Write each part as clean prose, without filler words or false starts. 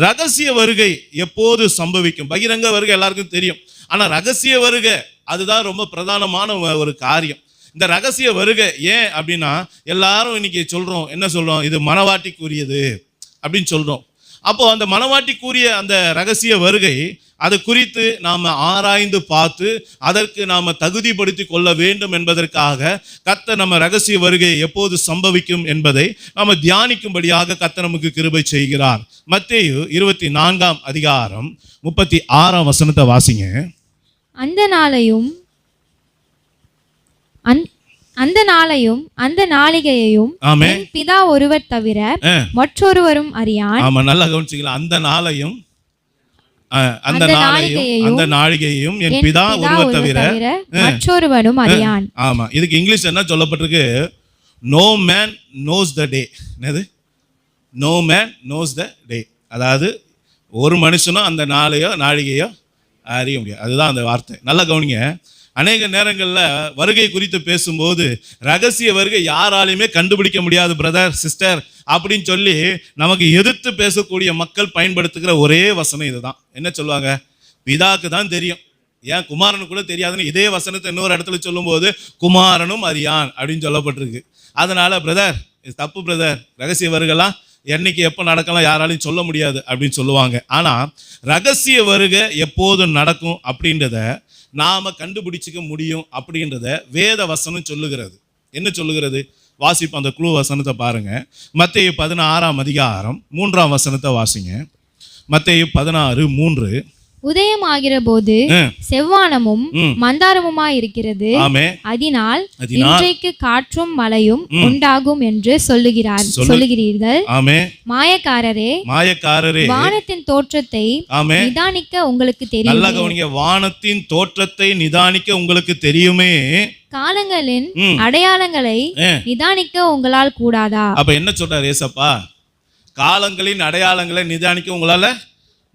ரகசிய வருகை எப்போது சம்பவிக்கும்? பகிரங்க வருகை எல்லாருக்கும் தெரியும். ஆனா ரகசிய வருகை அதுதான் ரொம்ப பிரதானமான ஒரு காரியம். இந்த ரகசிய வருகை ஏன் அப்படின்னா, எல்லாரும் இன்னைக்கு சொல்றோம், என்ன சொல்றோம், இது மனவாட்டிக்குரியது அப்படின்னு சொல்றோம். அப்போ அந்த மனவாட்டிக்குரிய அந்த ரகசிய வருகை, அது குறித்து நாம் ஆராய்ந்து பார்த்து அதற்கு நாம் தகுதிப்படுத்தி கொள்ள வேண்டும் என்பதற்காக கர்த்தர் நம்ம ரகசிய வருகை எப்போது சம்பவிக்கும் என்பதை நாம் தியானிக்கும்படியாக கர்த்தர் நமக்கு கிருபை செய்கிறார். மத்தேயு 24ஆம் அதிகாரம் 36ஆம் வசனத்தை வாசிங்க. அந்த நாளையும் அந்த நாளிகையையும் என் பிதா ஒருவர் தவிர மற்றொருவரும் அறியான். ஆமா, நல்லா கவனிச்சீங்களா? அந்த நாளையும் அந்த நாளிகையையும் என் பிதா ஒருவர் தவிர மற்றொருவரும் அறியான். ஆமா, இதுக்கு இங்கிலீஷ் என்ன சொல்லப்பட்டிருக்கு? நோ மேன் நோஸ் த டே. என்னது? நோ மேன் நோஸ் த டே. அதாவது ஒரு மனுஷனும் அந்த நாளிகையோ அறிய முடியாது. அதுதான் அந்த வார்த்தை. நல்லா கவனிங்க. அநேக நேரங்களில் வருகை குறித்து பேசும்போது ரகசிய வருகை யாராலையுமே கண்டுபிடிக்க முடியாது பிரதர் சிஸ்டர் அப்படின்னு சொல்லி நமக்கு எதிர்த்து பேசக்கூடிய மக்கள் பயன்படுத்துகிற ஒரே வசனம் இதுதான். என்ன சொல்லுவாங்க? பிதாக்கு தான் தெரியும், ஏன் குமாரனுக்கு கூட தெரியாதுன்னு இதே வசனத்தை இன்னொரு இடத்துல சொல்லும்போது குமாரனும் அறியான் அப்படின்னு சொல்லப்பட்டிருக்கு. அதனால பிரதர் இது தப்பு பிரதர், ரகசிய வருகைலாம் என்னைக்கு எப்போ நடக்கலாம் யாராலையும் சொல்ல முடியாது அப்படின்னு சொல்லுவாங்க. ஆனால் ரகசிய வருகை எப்போதும் நடக்கும் அப்படின்றத நாம கண்டுபிடிச்சிக்க முடியும் அப்படின்றத வேத வசனம் சொல்லுகிறது. என்ன சொல்லுகிறது? வாசிப்போம், அந்த குழு வசனத்தை பாருங்க. மத்தேயு 16ஆம் அதிகாரம் 3ஆம் வசனத்தை வாசிங்க. மத்தேயு 16:3. உதயம் ஆகிற போது செவ்வானமும் மந்தாரமுமாய் இருக்கிறது, அதனால் இன்றைக்கு காற்றும் மழையும் உண்டாகும் என்று சொல்லுகிறீர்கள். மாயக்காரரே, வானத்தின் தோற்றத்தை நிதானிக்க உங்களுக்கு தெரியும். நல்லா கவனிங்க. வானத்தின் தோற்றத்தை நிதானிக்க உங்களுக்கு தெரியுமே, காலங்களின் அடையாளங்களை நிதானிக்க உங்களால் கூடாதா? அப்ப என்ன சொல்றாரு ஏசப்பா? காலங்களின் அடையாளங்களை நிதானிக்க உங்களால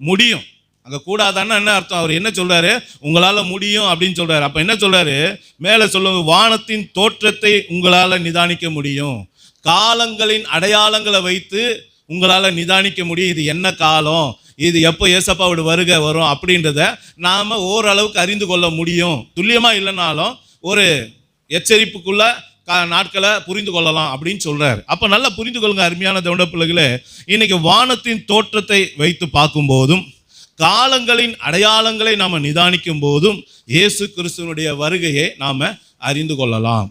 முடியும். அங்கே கூடாதான்னு என்ன அர்த்தம்? அவர் என்ன சொல்றாரு? உங்களால் முடியும் அப்படின்னு சொல்றாரு. அப்போ என்ன சொல்றாரு? மேலே சொல்லுங்க, வானத்தின் தோற்றத்தை உங்களால் நிதானிக்க முடியும், காலங்களின் அடையாளங்களை வைத்து உங்களால் நிதானிக்க முடியும். இது என்ன காலம், இது எப்போ ஏசப்பாவோட வருகை வரும் அப்படின்றத நாம் ஓரளவுக்கு அறிந்து கொள்ள முடியும். துல்லியமாக இல்லைனாலும் ஒரு எச்சரிப்புக்குள்ள நாட்களை புரிந்து கொள்ளலாம் அப்படின்னு சொல்றாரு. அப்போ நல்லா புரிந்து கொள்ளுங்க அருமையான தேவனுடைய பிள்ளைகளே. இன்னைக்கு வானத்தின் தோற்றத்தை வைத்து பார்க்கும் போதும் காலங்களின் அடையாளங்களை நாம் நிதானிக்கும் போதும் இயேசு கிறிஸ்துவனுடைய வருகையை நாம் அறிந்து கொள்ளலாம்.